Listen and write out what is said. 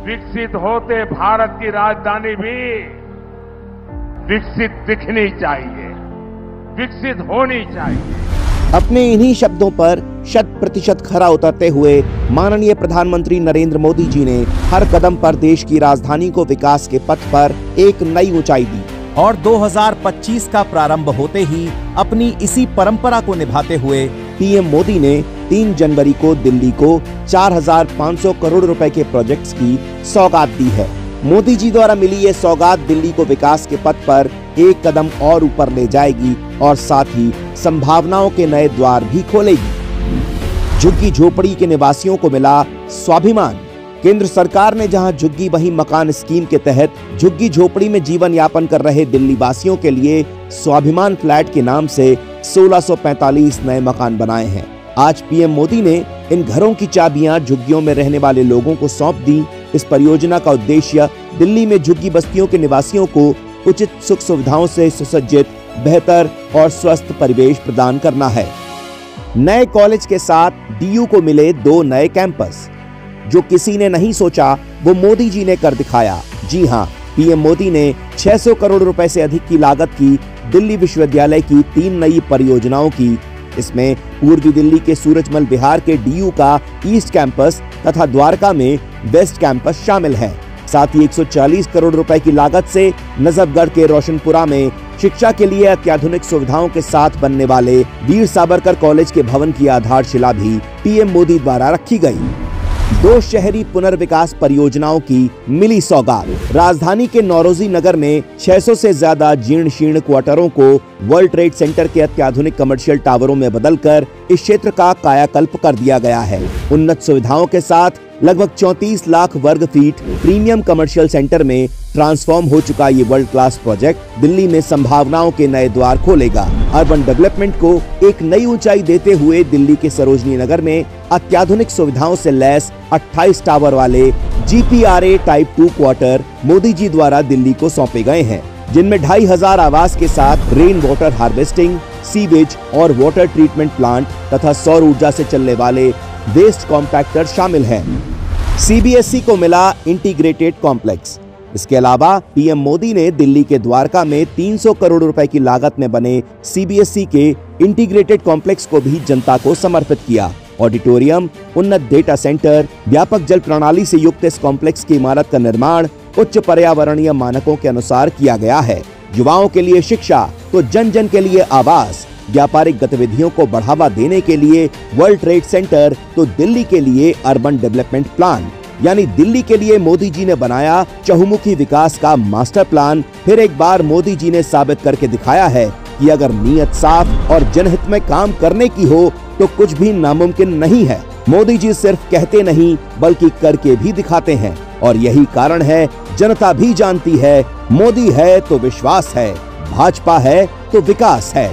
विकसित होते भारत की राजधानी भी विकसित दिखनी चाहिए, विकसित होनी चाहिए। अपने इन्हीं शब्दों पर 100% खरा उतरते हुए माननीय प्रधानमंत्री नरेंद्र मोदी जी ने हर कदम पर देश की राजधानी को विकास के पथ पर एक नई ऊंचाई दी और 2025 का प्रारंभ होते ही अपनी इसी परंपरा को निभाते हुए पीएम मोदी ने 3 जनवरी को दिल्ली को 4,500 करोड़ रुपए के प्रोजेक्ट्स की सौगात दी है। मोदी जी द्वारा मिली ये सौगात दिल्ली को विकास के पथ पर एक कदम और ऊपर ले जाएगी और साथ ही संभावनाओं के नए द्वार भी खोलेगी। झुग्गी झोपड़ी के निवासियों को मिला स्वाभिमान। केंद्र सरकार ने जहां झुग्गी वहीं मकान स्कीम के तहत झुग्गी झोपड़ी में जीवन यापन कर रहे दिल्ली वासियों के लिए स्वाभिमान फ्लैट के नाम से 1645 नए मकान बनाए हैं। आज पीएम मोदी ने इन घरों की चाबियां झुग्गियों में रहने वाले लोगों को सौंप दी। इस परियोजना का उद्देश्य दिल्ली में झुग्गी बस्तियों के निवासियों को उचित सुख सुविधाओं से सुसज्जित, बेहतर और स्वस्थ परिवेश प्रदान करना है। नए कॉलेज के साथ डीयू को मिले 2 नए कैंपस। जो किसी ने नहीं सोचा वो मोदी जी ने कर दिखाया। जी हां, पीएम मोदी ने 600 करोड़ रुपए से अधिक की लागत की दिल्ली विश्वविद्यालय की 3 नई परियोजनाओं की। इसमें पूर्वी दिल्ली के सूरजमल विहार के डीयू का ईस्ट कैंपस तथा द्वारका में वेस्ट कैंपस शामिल है। साथ ही 140 करोड़ रुपए की लागत से नजफगढ़ के रोशनपुरा में शिक्षा के लिए अत्याधुनिक सुविधाओं के साथ बनने वाले वीर सावरकर कॉलेज के भवन की आधारशिला भी पीएम मोदी द्वारा रखी गई। 2 शहरी पुनर्विकास परियोजनाओं की मिली सौगात। राजधानी के नौरोजी नगर में 600 से ज्यादा जीर्ण शीर्ण क्वार्टरों को वर्ल्ड ट्रेड सेंटर के अत्याधुनिक कमर्शियल टावरों में बदलकर इस क्षेत्र का कायाकल्प कर दिया गया है। उन्नत सुविधाओं के साथ लगभग 34 लाख वर्ग फीट प्रीमियम कमर्शियल सेंटर में ट्रांसफॉर्म हो चुका ये वर्ल्ड क्लास प्रोजेक्ट दिल्ली में संभावनाओं के नए द्वार खोलेगा। अर्बन डेवलपमेंट को एक नई ऊंचाई देते हुए दिल्ली के सरोजनी नगर में अत्याधुनिक सुविधाओं से लैस 28 टावर वाले GPRA type 2 quarter Modi ji द्वारा दिल्ली को सौंपे गए हैं, जिनमें 2500 आवास के साथ रेन वाटर हार्वेस्टिंग, सीवेज और वाटर ट्रीटमेंट प्लांट तथा सौर ऊर्जा से चलने वाले वेस्ट कॉम्पैक्टर शामिल हैं। CBSE को मिला इंटीग्रेटेड कॉम्प्लेक्स। इसके अलावा पीएम मोदी ने दिल्ली के द्वारका में 300 करोड़ रुपए की लागत में बने CBSE के इंटीग्रेटेड कॉम्प्लेक्स को भी जनता को समर्पित किया। ऑडिटोरियम, उन्नत डेटा सेंटर, व्यापक जल प्रणाली से युक्त इस कॉम्प्लेक्स की इमारत का निर्माण उच्च पर्यावरणीय मानकों के अनुसार किया गया है। युवाओं के लिए शिक्षा तो जन जन के लिए आवास, व्यापारिक गतिविधियों को बढ़ावा देने के लिए वर्ल्ड ट्रेड सेंटर तो दिल्ली के लिए अर्बन डेवलपमेंट प्लान, यानी दिल्ली के लिए मोदी जी ने बनाया चहुमुखी विकास का मास्टर प्लान। फिर एक बार मोदी जी ने साबित करके दिखाया है कि अगर नीयत साफ और जनहित में काम करने की हो तो कुछ भी नामुमकिन नहीं है। मोदी जी सिर्फ कहते नहीं बल्कि करके भी दिखाते हैं और यही कारण है जनता भी जानती है मोदी है तो विश्वास है, भाजपा है तो विकास है।